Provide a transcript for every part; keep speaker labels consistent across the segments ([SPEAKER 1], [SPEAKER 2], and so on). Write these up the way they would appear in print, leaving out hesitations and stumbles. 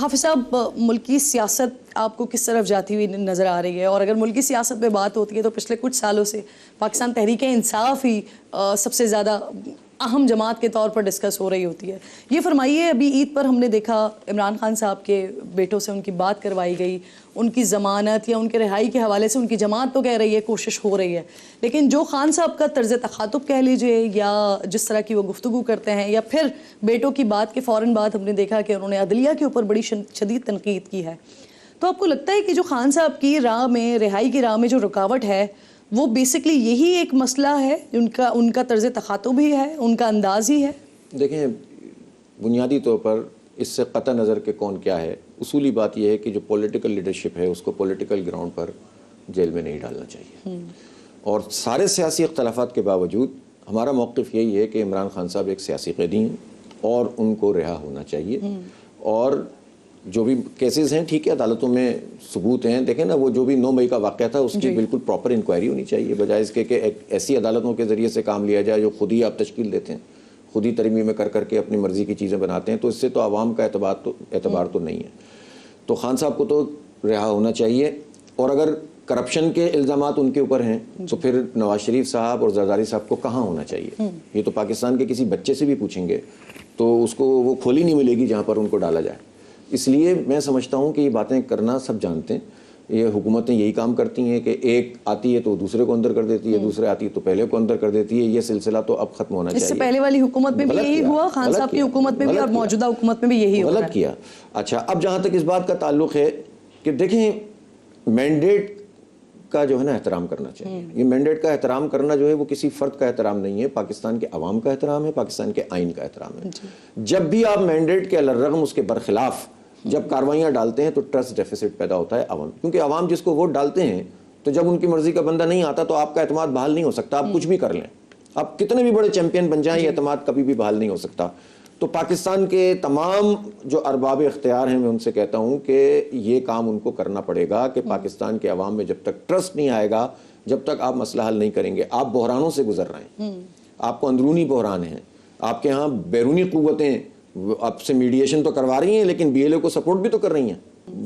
[SPEAKER 1] حافظ صاحب، ملکی سیاست آپ کو کس طرف جاتی ہوئی نظر آ رہی ہے؟ اور اگر ملکی سیاست پہ بات ہوتی ہے تو پچھلے کچھ سالوں سے پاکستان تحریک انصاف ہی سب سے زیادہ اہم جماعت کے طور پر ڈسکس ہو رہی ہوتی ہے۔ یہ فرمائیے، ابھی عید پر ہم نے دیکھا عمران خان صاحب کے بیٹوں سے ان کی بات کروائی گئی، ان کی ضمانت یا ان کے رہائی کے حوالے سے ان کی جماعت تو کہہ رہی ہے کوشش ہو رہی ہے، لیکن جو خان صاحب کا طرز تخاطب کہہ لیجئے یا جس طرح کی وہ گفتگو کرتے ہیں، یا پھر بیٹوں کی بات کے فوراً بعد ہم نے دیکھا کہ انہوں نے عدلیہ کے اوپر بڑی شدید تنقید کی ہے، تو آپ کو لگتا ہے کہ جو خان صاحب کی راہ میں، رہائی کی راہ میں جو رکاوٹ ہے، وہ بیسکلی یہی ایک مسئلہ ہے، ان کا طرز تخاطب ہی ہے، ان کا انداز ہی ہے؟
[SPEAKER 2] دیکھیں، بنیادی طور پر اس سے قطع نظر کہ کون کیا ہے، اصولی بات یہ ہے کہ جو پولیٹیکل لیڈرشپ ہے اس کو پولیٹیکل گراؤنڈ پر جیل میں نہیں ڈالنا چاہیے۔ اور سارے سیاسی اختلافات کے باوجود ہمارا موقف یہی ہے کہ عمران خان صاحب ایک سیاسی قیدی ہیں اور ان کو رہا ہونا چاہیے۔ اور جو بھی کیسز ہیں، ٹھیک ہے، عدالتوں میں ثبوت ہیں، دیکھیں نا، وہ جو بھی 9 مئی کا واقعہ تھا اس کی بالکل پراپر انکوائری ہونی چاہیے، بجائے اس کے کہ ایک ایسی عدالتوں کے ذریعے سے کام لیا جائے جو خود ہی آپ تشکیل دیتے ہیں، خود ہی ترمیمیں کر کے اپنی مرضی کی چیزیں بناتے ہیں، تو اس سے تو عوام کا اعتبار تو نہیں ہے۔ تو خان صاحب کو تو رہا ہونا چاہیے، اور اگر کرپشن کے الزامات ان کے اوپر ہیں تو پھر نواز شریف صاحب اور زرداری صاحب کو کہاں ہونا چاہیے؟ یہ تو پاکستان کے کسی بچے سے بھی پوچھیں گے تو اس کو وہ کھولی نہیں ملے گی جہاں پر ان کو ڈالا جائے۔ اس لیے میں سمجھتا ہوں کہ یہ باتیں کرنا سب جانتے ہیں، یہ حکومتیں یہی کام کرتی ہیں کہ ایک آتی ہے تو دوسرے کو اندر کر دیتی ہے، دوسرے آتی ہے تو پہلے کو اندر کر دیتی ہے، یہ سلسلہ تو اب ختم ہونا چاہیے۔
[SPEAKER 1] اس سے پہلے والی حکومت میں بھی یہی ہوا، خان صاحب کی حکومت میں بھی، اور موجودہ حکومت میں بھی یہی ہو رہا ہے۔
[SPEAKER 2] غلط کیا۔ اچھا، اب جہاں تک اس بات کا تعلق ہے کہ دیکھیں، مینڈیٹ کا جو ہے نا احترام کرنا چاہیے۔ یہ مینڈیٹ کا احترام کرنا جو ہے وہ کسی فرد کا احترام نہیں ہے، پاکستان کے عوام کا احترام ہے، پاکستان کے آئین کا احترام ہے۔ جب بھی آپ مینڈیٹ کے الرغم اس کے برخلاف جب کاروائیاں ڈالتے ہیں تو ٹرسٹ ڈیفیسٹ پیدا ہوتا ہے عوام، کیونکہ عوام جس کو ووٹ ڈالتے ہیں تو جب ان کی مرضی کا بندہ نہیں آتا تو آپ کا اعتماد بحال نہیں ہو سکتا، آپ کچھ بھی کر لیں، آپ کتنے بھی بڑے چیمپئن بن جائیں، یہ اعتماد کبھی بھی بحال نہیں ہو سکتا۔ تو پاکستان کے تمام جو ارباب اختیار ہیں، میں ان سے کہتا ہوں کہ یہ کام ان کو کرنا پڑے گا کہ پاکستان کے عوام میں جب تک ٹرسٹ نہیں آئے گا، جب تک آپ مسئلہ حل نہیں کریں گے۔ آپ بحرانوں سے گزر رہے ہیں، آپ کو اندرونی بحران ہیں، آپ کے ہاں بیرونی قوتیں آپ سے میڈیشن تو کروا رہی ہیں لیکن بی ایل اے کو سپورٹ بھی تو کر رہی ہیں،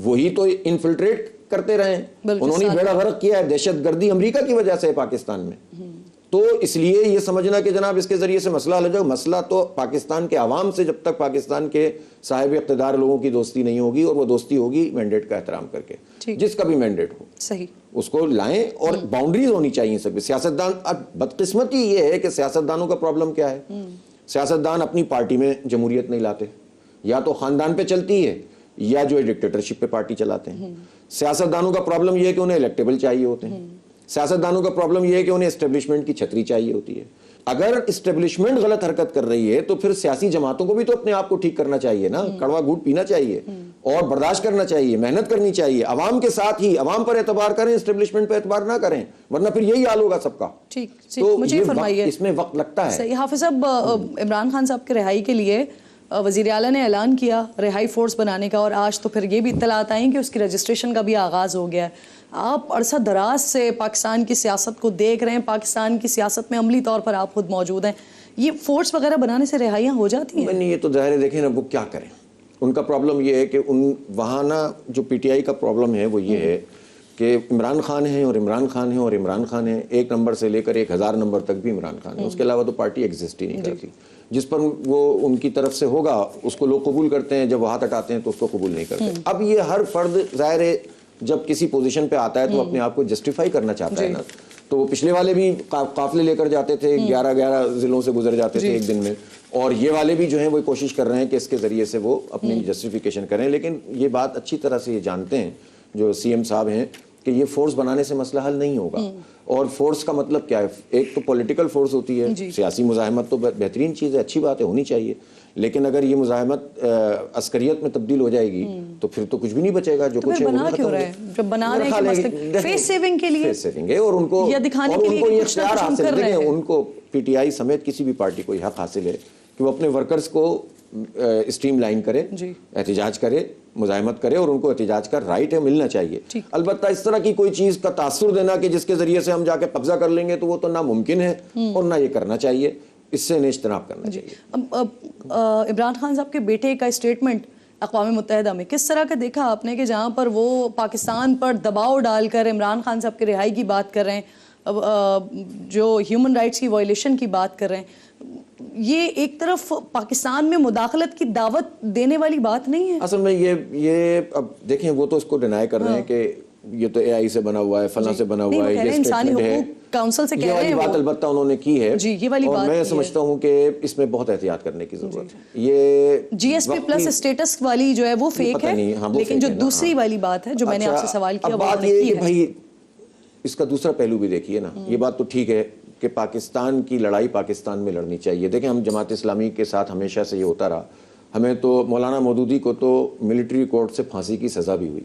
[SPEAKER 2] وہی تو انفلٹریٹ کرتے رہے ہیں، انہوں نے بیڑا غرق کیا ہے، دہشت گردی امریکہ کی وجہ سے ہے پاکستان میں۔ تو اس لیے یہ سمجھنا کہ جناب اس کے ذریعے سے مسئلہ حل ہو جائے، مسئلہ تو پاکستان کے عوام سے جب تک پاکستان کے صاحب اقتدار لوگوں کی دوستی نہیں ہوگی، اور وہ دوستی ہوگی مینڈیٹ کا احترام کر کے، جس کا بھی مینڈیٹ ہو
[SPEAKER 1] صحیح
[SPEAKER 2] اس کو لائیں، اور باؤنڈریز ہونی چاہیے سب۔ سیاستدان، اب بدقسمتی یہ ہے کہ سیاستدانوں کا پرابلم کیا ہے، سیاستدان اپنی پارٹی میں جمہوریت نہیں لاتے، یا تو خاندان پہ چلتی ہے یا جو ہے ڈکٹیٹرشپ پہ پارٹی چلاتے ہیں۔ سیاستدانوں کا پرابلم یہ ہے کہ انہیں الیکٹیبل چاہیے ہوتے ہیں، سیاستدانوں کا پرابلم یہ ہے کہ انہیں اسٹیبلشمنٹ کی چھتری چاہیے ہوتی ہے۔ اگر اسٹیبلشمنٹ غلط حرکت کر رہی ہے تو پھر سیاسی جماعتوں کو بھی تو اپنے آپ کو ٹھیک کرنا چاہیے نا، کڑوا گھونٹ پینا چاہیے اور برداشت کرنا چاہیے، محنت کرنی چاہیے، عوام کے ساتھ ہی، عوام پر اعتبار کریں، اسٹیبلشمنٹ پہ اعتبار نہ کریں، ورنہ پھر یہی حال ہوگا سب کا۔ تو
[SPEAKER 1] مجھے فرمائیے،
[SPEAKER 2] اس میں وقت لگتا ہے۔
[SPEAKER 1] صحیح حافظ صاحب، عمران خان صاحب کے رہائی کے لیے وزیر اعلیٰ نے اعلان کیا رہائی فورس بنانے کا، اور آج تو پھر یہ بھی اطلاعات آئیں کہ اس کی رجسٹریشن کا بھی آغاز ہو گیا ہے۔ آپ عرصہ دراز سے پاکستان کی سیاست کو دیکھ رہے ہیں، پاکستان کی سیاست میں عملی طور پر آپ خود موجود ہیں، یہ فورس وغیرہ بنانے سے رہائیاں ہو جاتی ہیں؟
[SPEAKER 2] نہیں، یہ تو ظاہر ہے، دیکھیں نا وہ کیا کریں، ان کا پرابلم یہ ہے کہ وہاں نا جو پی ٹی آئی کا پرابلم ہے وہ یہ ہے کہ عمران خان ہیں اور عمران خان ہیں اور عمران خان ہیں، 1 نمبر سے لے کر 1000 نمبر تک بھی عمران خان ہے، اس کے علاوہ تو پارٹی ایگزسٹ ہی نہیں کرتی۔ جس پر وہ ان کی طرف سے ہوگا اس کو لوگ قبول کرتے ہیں، جب وہ ہاتھ ہٹاتے ہیں تو اس کو قبول نہیں کرتے۔ اب یہ ہر فرد ظاہر ہے جب کسی پوزیشن پہ آتا ہے تو اپنے آپ کو جسٹیفائی کرنا چاہتا ہے نا، تو وہ پچھلے والے بھی قافلے لے کر جاتے تھے، 11 ضلعوں سے گزر جاتے تھے ایک دن میں، اور یہ والے بھی جو ہیں وہ کوشش کر رہے ہیں کہ اس کے ذریعے سے وہ اپنی جسٹیفیکیشن کریں، لیکن یہ بات اچھی طرح سے یہ جانتے ہیں جو سی ایم صاحب ہیں کہ یہ فورس بنانے سے مسئلہ حل نہیں ہوگا۔ اور فورس کا مطلب کیا ہے؟ ایک تو پولیٹیکل فورس ہوتی ہے، سیاسی مزاحمت تو بہترین چیز ہے، اچھی بات ہے، ہونی چاہیے، لیکن اگر یہ مزاحمت عسکریت میں تبدیل ہو جائے گی تو پھر تو کچھ بھی نہیں بچے گا، جو کچھ ہے وہ ختم ہو گیا۔
[SPEAKER 1] جب بنا رہے ہیں کہ فیس سیونگ کے لیے،
[SPEAKER 2] فیس سیونگ ہے، اور ان کو یہ اختیار حاصل ہے، ان کو پی ٹی آئی سمیت کسی بھی پارٹی کو یہ حق حاصل ہے کہ وہ اپنے ورکرز کو اسٹریم لائن کرے، احتجاج کرے، مزاحمت کرے، اور ان کو احتجاج کا رائٹ ہے، ملنا چاہیے۔ البتہ اس طرح کی کوئی چیز کا تاثر دینا کہ جس کے ذریعے سے ہم جا کے قبضہ کر لیں گے تو وہ تو ناممکن ہے، اور نہ یہ کرنا چاہیے، اس سے اجتناب کرنا چاہیے۔
[SPEAKER 1] عمران خان صاحب کے بیٹے کا اسٹیٹمنٹ اقوام متحدہ میں کس طرح کا دیکھا آپ نے کہ جہاں پر وہ پاکستان پر دباؤ ڈال کر عمران خان صاحب کی رہائی کی بات کر رہے ہیں, جو ہیومن رائٹس کی وائلیشن کی بات کر رہے ہیں, یہ ایک طرف پاکستان میں مداخلت کی دعوت دینے والی بات نہیں ہے؟
[SPEAKER 2] اصل میں یہ اب دیکھیں وہ تو اس کو ڈینائی کر رہے ہیں کہ یہ تو اے آئی سے بنا ہوا ہے, فلاں سے بنا ہوا ہے, یہ
[SPEAKER 1] انسانی
[SPEAKER 2] اسٹیٹمنٹ ہے,
[SPEAKER 1] حقوق کونسل سے کہہ
[SPEAKER 2] یہ
[SPEAKER 1] رہے
[SPEAKER 2] والی
[SPEAKER 1] ہیں
[SPEAKER 2] بات البتہ انہوں نے کی ہے,
[SPEAKER 1] جی یہ والی
[SPEAKER 2] اور
[SPEAKER 1] بات
[SPEAKER 2] میں سمجھتا ہوں کہ اس میں بہت احتیاط کرنے کی ضرورت ہے. یہ
[SPEAKER 1] جی ایس پی پلس اسٹیٹس والی جو ہے وہ فیک ہے, لیکن جو دوسری والی بات ہے جو میں نے آپ سے سوال کیا وہ
[SPEAKER 2] بات یہ ہے کہ بھائی اس کا دوسرا پہلو بھی دیکھیے نا. یہ بات تو ٹھیک ہے کہ پاکستان کی لڑائی پاکستان میں لڑنی چاہیے. دیکھیں ہم جماعت اسلامی کے ساتھ ہمیشہ سے یہ ہوتا رہا, ہمیں تو مولانا مودودی کو تو ملٹری کورٹ سے پھانسی کی سزا بھی ہوئی,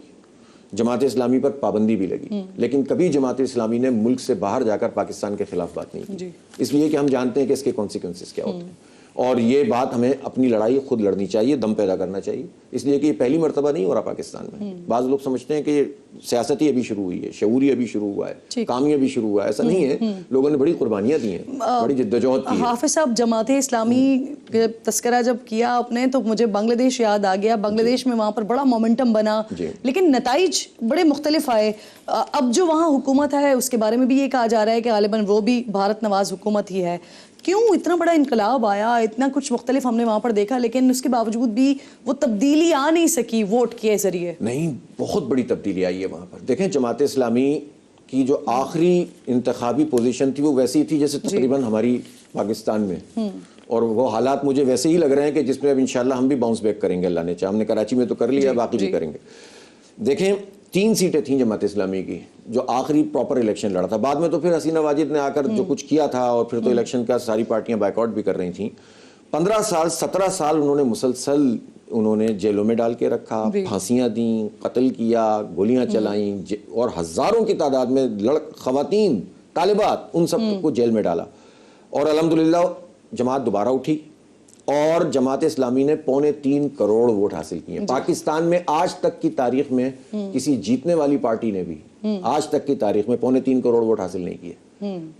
[SPEAKER 2] جماعت اسلامی پر پابندی بھی لگی, لیکن کبھی جماعت اسلامی نے ملک سے باہر جا کر پاکستان کے خلاف بات نہیں کی, اس لیے کہ ہم جانتے ہیں کہ اس کے کانسیکوینسز کیا ہوتے ہیں. اور یہ بات ہمیں اپنی لڑائی خود لڑنی چاہیے, دم پیدا کرنا چاہیے, اس لیے کہ یہ پہلی مرتبہ نہیں ہو رہا پاکستان میں. بعض لوگ سمجھتے ہیں کہ یہ سیاستی ابھی شروع ہوئی ہے, شعوری ابھی شروع ہوا ہے, کامی ابھی شروع ہوا ہے. ایسا نہیں ہے, لوگوں نے بڑی قربانیاں دی ہیں, بڑی جدوجہد کی ہے.
[SPEAKER 1] حافظ صاحب جماعت اسلامی کا تذکرہ جب کیا آپ نے تو مجھے بنگلہ دیش یاد آ گیا. بنگلہ دیش میں وہاں پر بڑا مومنٹم بنا, لیکن نتائج بڑے مختلف آئے. اب جو وہاں حکومت ہے اس کے بارے میں بھی یہ کہا جا رہا ہے کہ غالباً وہ بھی بھارت نواز حکومت ہی ہے. کیوں اتنا بڑا انقلاب آیا, اتنا کچھ مختلف ہم نے وہاں پر دیکھا, لیکن اس کے باوجود بھی وہ تبدیلی آ نہیں سکی ووٹ کے ذریعے؟
[SPEAKER 2] نہیں, بہت بڑی تبدیلی آئی ہے وہاں پر. دیکھیں جماعت اسلامی کی جو آخری انتخابی پوزیشن تھی وہ ویسی تھی جیسے تقریباً ہماری پاکستان میں, اور وہ حالات مجھے ویسے ہی لگ رہے ہیں کہ جس میں اب انشاءاللہ ہم بھی باؤنس بیک کریں گے, اللہ نے چاہا. ہم نے کراچی میں تو کر لیا, باقی بھی کریں گے. دیکھیں 3 سیٹیں تھیں جماعت اسلامی کی جو آخری پراپر الیکشن لڑا تھا. بعد میں تو پھر حسینہ واجد نے آ کر جو کچھ کیا تھا, اور پھر تو الیکشن کا ساری پارٹیاں بائیک آؤٹ بھی کر رہی تھیں. 15 سال 17 سال انہوں نے مسلسل انہوں نے جیلوں میں ڈال کے رکھا, پھانسیاں دیں, قتل کیا, گولیاں چلائیں, اور ہزاروں کی تعداد میں خواتین طالبات ان سب کو جیل میں ڈالا. اور الحمدللہ جماعت دوبارہ اٹھی اور جماعت اسلامی نے 2.25 کروڑ ووٹ حاصل کیے. پاکستان میں آج تک کی تاریخ میں کسی جیتنے والی پارٹی نے بھی آج تک کی تاریخ میں 2.25 کروڑ ووٹ حاصل نہیں کیے.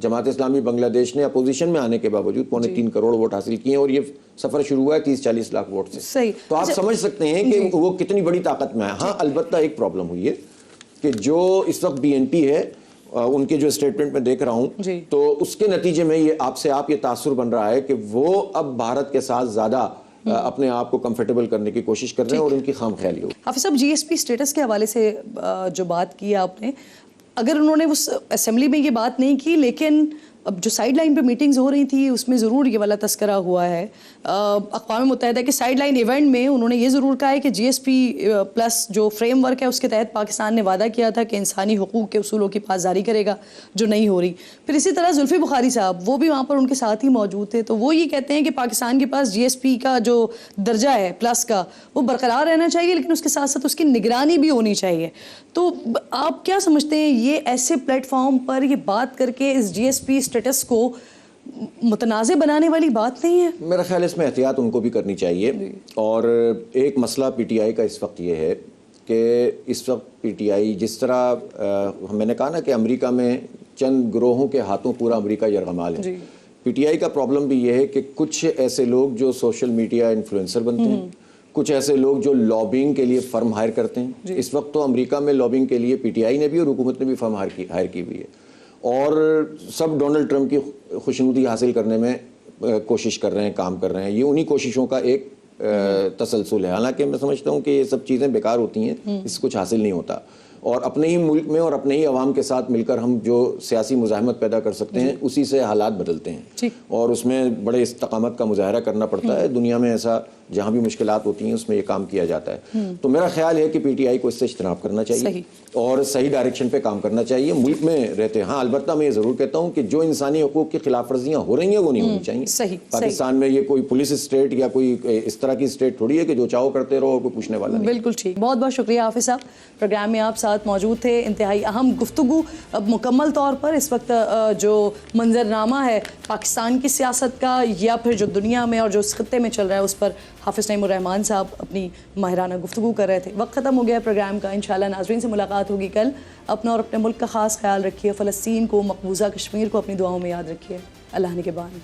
[SPEAKER 2] جماعت اسلامی بنگلہ دیش نے اپوزیشن میں آنے کے باوجود 2.25 کروڑ ووٹ حاصل کیے, اور یہ سفر شروع ہوا ہے 30-40 لاکھ ووٹ سے. تو آپ سمجھ سکتے ہیں کہ وہ کتنی بڑی طاقت میں ہے. ہاں البتہ ایک پرابلم ہوئی ہے کہ جو اس وقت بی این پی ہے, ان کے جو اسٹیٹمنٹ میں دیکھ رہا ہوں تو اس کے نتیجے میں یہ آپ یہ تاثر بن رہا ہے کہ وہ اب بھارت کے ساتھ زیادہ اپنے آپ کو کمفرٹیبل کرنے کی کوشش کر رہے ہیں, اور ان کی خام خیالی ہو.
[SPEAKER 1] حافظ صاحب جی ایس پی اسٹیٹس کے حوالے سے جو بات کی آپ نے, اگر انہوں نے اس اسمبلی میں یہ بات نہیں کی, لیکن اب جو سائیڈ لائن پہ میٹنگز ہو رہی تھی اس میں ضرور یہ والا تذکرہ ہوا ہے. اقوام متحدہ کے سائیڈ لائن ایونٹ میں انہوں نے یہ ضرور کہا ہے کہ جی ایس پی پلس جو فریم ورک ہے اس کے تحت پاکستان نے وعدہ کیا تھا کہ انسانی حقوق کے اصولوں کی پاسداری کرے گا, جو نہیں ہو رہی. پھر اسی طرح زلفی بخاری صاحب وہ بھی وہاں پر ان کے ساتھ ہی موجود تھے, تو وہ یہ کہتے ہیں کہ پاکستان کے پاس جی ایس پی کا جو درجہ ہے پلس کا وہ برقرار رہنا چاہیے, لیکن اس کے ساتھ ساتھ اس کی نگرانی بھی ہونی چاہیے. تو آپ کیا سمجھتے ہیں یہ ایسے پلیٹ فارم پر یہ بات کر کے اس جی ایس پی اسٹیٹس کو متنازع بنانے والی بات نہیں ہے؟
[SPEAKER 2] میرا خیال اس میں احتیاط ان کو بھی کرنی چاہیے. اور ایک مسئلہ پی ٹی آئی کا اس وقت یہ ہے کہ اس وقت پی ٹی آئی جس طرح میں نے کہا نا کہ امریکہ میں چند گروہوں کے ہاتھوں پورا امریکہ یرغمال ہے, پی ٹی آئی کا پرابلم بھی یہ ہے کہ کچھ ایسے لوگ جو سوشل میڈیا انفلوئنسر بنتے ہیں, کچھ ایسے لوگ جو لابنگ کے لیے فرم ہائر کرتے ہیں. اس وقت تو امریکہ میں لابنگ کے لیے پی ٹی آئی نے بھی اور حکومت نے بھی فرم ہائر کی ہوئی ہے, اور سب ڈونلڈ ٹرمپ کی خوشنودی حاصل کرنے میں کوشش کر رہے ہیں, کام کر رہے ہیں. یہ انہی کوششوں کا ایک تسلسل ہے. حالانکہ میں سمجھتا ہوں کہ یہ سب چیزیں بیکار ہوتی ہیں, اس سے کچھ حاصل نہیں ہوتا. اور اپنے ہی ملک میں اور اپنے ہی عوام کے ساتھ مل کر ہم جو سیاسی مزاحمت پیدا کر سکتے ہیں اسی سے حالات بدلتے ہیں, اور اس میں بڑے استقامت کا مظاہرہ کرنا پڑتا ہے. دنیا میں ایسا جہاں بھی مشکلات ہوتی ہیں اس میں یہ کام کیا جاتا ہے. تو میرا خیال ہے کہ پی ٹی آئی کو اس سے اجتناب کرنا چاہیے اور صحیح ڈائریکشن پہ کام کرنا چاہیے ملک میں رہتے. ہاں البتہ میں یہ ضرور کہتا ہوں کہ جو انسانی حقوق کی خلاف ورزیاں ہو رہی ہیں وہ نہیں ہونی چاہیے. پاکستان میں یہ کوئی پولیس اسٹیٹ یا کوئی اس طرح کی اسٹیٹ تھوڑی ہے کہ جو چاہو کرتے رہو اور کوئی پوچھنے والا نہیں.
[SPEAKER 1] بالکل ٹھیک. بہت بہت شکریہ حافظ صاحب, پروگرام میں آپ ساتھ موجود تھے. انتہائی اہم گفتگو اب مکمل طور پر اس وقت جو منظرنامہ ہے پاکستان کی سیاست کا یا پھر جو دنیا میں اور جو اس خطے میں چل رہا ہے اس پر حافظ نعیم الرحمان صاحب اپنی ماہرانہ گفتگو کر رہے تھے. وقت ختم ہو گیا پروگرام کا. انشاءاللہ ناظرین سے ملاقات ہوگی کل. اپنا اور اپنے ملک کا خاص خیال رکھیے. فلسطین کو, مقبوضہ کشمیر کو اپنی دعاؤں میں یاد رکھیے. اللہ نگہبان.